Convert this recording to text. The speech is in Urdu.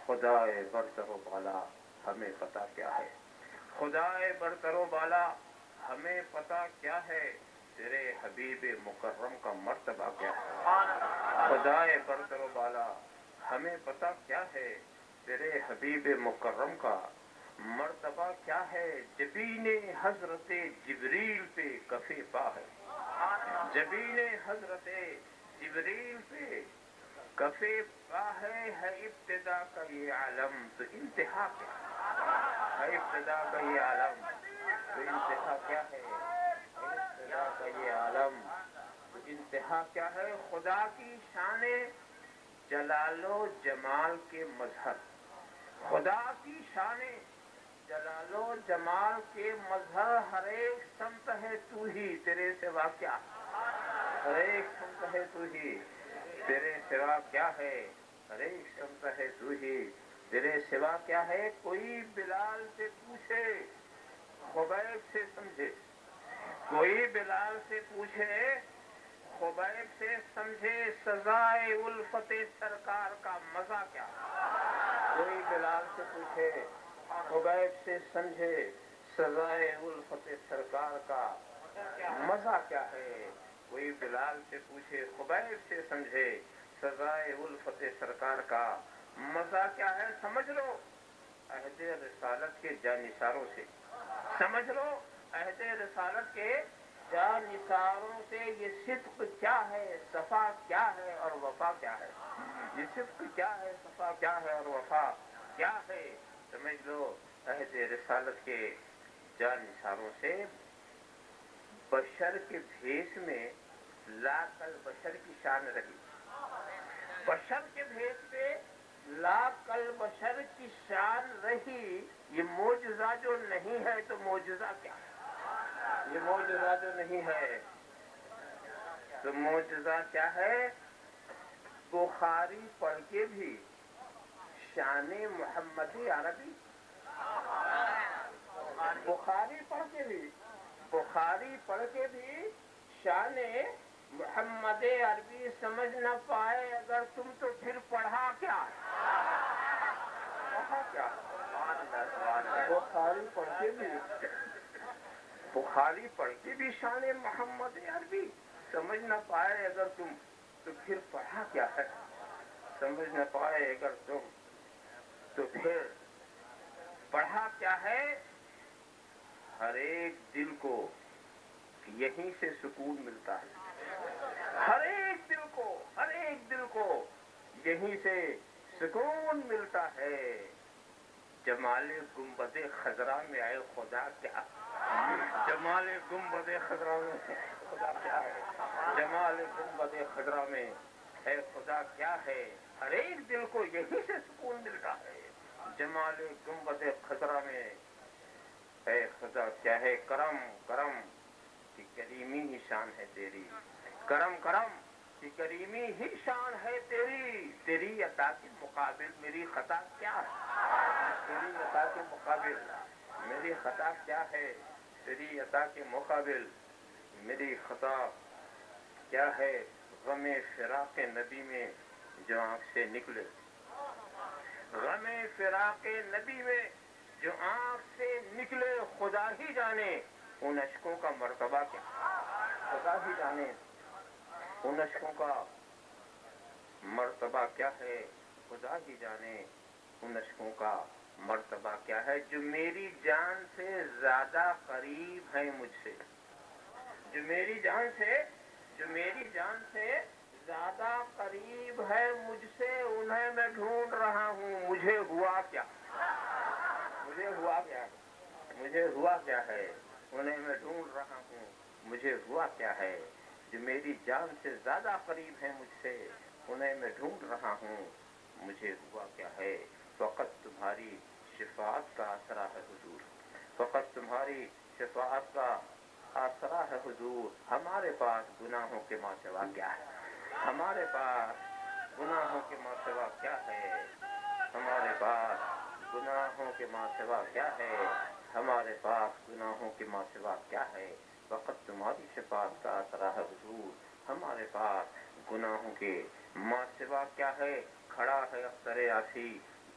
خدائے برتر و بالا ہمیں پتہ کیا ہے، خدائے برتر و بالا ہمیں پتہ کیا ہے، تیرے حبیب مکرم کا مرتبہ کیا ہے، خدائے برتر و بالا ہمیں پتہ کیا ہے، تیرے حبیب مکرم کا مرتبہ کیا ہے۔ جبین حضرت جبریل پہ کف پا ہے، جبین حضرت جبریل پہ کف پا ہے ابتدا کا یہ عالم تو انتہا کیا ہے، ابتدا کا یہ عالم تو انتہا کیا ہے، ابتدا کا یہ عالم تو انتہا کیا ہے۔ خدا کی شان جلال و جمال کے مظہر، خدا کی شان جلال و جمال کے مظہر، ہر ایک سمت ہے تو ہی تیرے سوا کیا، ہر ایک سمت ہے تو ہی تیرے سوا کیا ہے، ہر ایک سمت ہے تو ہی تیرے سوا کیا ہے۔ کوئی بلال سے پوچھے خبیب سے سمجھے، کوئی بلال سے پوچھے خبیب سے سمجھے، سزائے الفت سرکار کا مزہ کیا ہے، کوئی بلال سے پوچھے خبیب سے سمجھے، سزائے الفت سرکار کا مزہ کیا ہے، کوئی بلال سے پوچھے خبیب سے سمجھے، سزائے الفت سرکار کا مزہ کیا ہے۔ سمجھ لو عہد رسالت کے جانثاروں سے، سمجھ لو عہد رسالت کے جانثاروں سے، یہ صدق کیا ہے، صفا کیا ہے اور وفا کیا ہے، یہ صدق کیا ہے، صفا کیا ہے اور وفا کیا ہے۔ سمجھ لو عہد رسالت کے جانثاروں سے، بشر کے بھیس میں لاکھ البشر کی شان رہی، بشر کے بھیس میں لاکھ البشر کی شان رہی، یہ معجزہ جو نہیں ہے تو معجزہ کیا ہے، یہ معجزہ جو نہیں ہے تو معجزہ کیا ہے۔ بخاری پڑھ کے بھی شان محمد عربی، بخاری پڑھ کے بھی، بخاری پڑھ کے بھی شان محمد عربی سمجھ نہ پائے اگر تم تو پھر پڑھا کیا، پڑھا کیا، بخاری پڑھ کے بھی، بخاری پڑھ کے بھی شان محمد عربی سمجھ نہ پائے اگر تم تو پھر پڑھا کیا ہے، سمجھ نہ پائے اگر تم تو پھر پڑھا کیا ہے۔ ہر ایک دل کو یہیں سے سکون ملتا ہے، ہر ایک دل کو، ہر ایک دل کو یہیں سے سکون ملتا ہے۔ جمال گنبد خضرا میں آئے خدا کیا، جمال گنبد خضرا میں خدا کیا ہے، جمال گنبد خضرا میں ہے خدا کیا ہے، ہر ایک دل کو یہیں سے سکون ملتا ہے۔ جمال گنبد خضرا میں ہے خدا کیا ہے، کرم کرم کی کریمی ہی شان ہے تیری، کرم کرم کی کریمی ہی شان ہے تیری، تیری عطا کے مقابل میری خطا کیا ہے، تیری عطا کے مقابل میری خطا کیا ہے، تیری عطا کے مقابل میری خطا کیا ہے۔ غم فراق نبی میں جو آنکھ سے نکلے، غم فراق نبی میں جو آنکھ سے نکلے، خدا ہی جانے ان اشکوں کا مرتبہ کیا، خدا ہی جانے ان اشکوں کا مرتبہ کیا ہے، خدا ہی جانے ان اشکوں کا مرتبہ کیا ہے۔ جو میری جان سے زیادہ قریب ہیں مجھ سے، جو میری جان سے، جو میری جان سے زیادہ قریب ہے مجھ سے، انہیں میں ڈھونڈ رہا ہوں، مجھے ہوا کیا، مجھے ہوا کیا ہے، مجھے ہوا کیا ہے، انہیں میں ڈھونڈ رہا ہوں، مجھے ہوا کیا ہے۔ جو میری جان سے زیادہ قریب ہیں مجھ سے، انہیں میں ڈھونڈ رہا ہوں، مجھے ہوا کیا ہے۔ فقط تمہاری شفاعت کا آسرا ہے حضور، فقط تمہاری شفاعت کا آسرا ہے حضور، ہمارے پاس گناہوں کے ماں سوا کیا ہے، ہمارے پاس گناہوں کے ماں سوا کیا ہے، ہمارے پاس گناہوں کے ماں سوا کیا ہے، ہمارے پاس گناہوں کے ماں سوا کیا ہے۔ فقط تمہاری شفاعت کا آسرا ہے حضور، ہمارے پاس گناہوں کے ماں سوا کیا ہے۔ کھڑا ہے اختر عاصی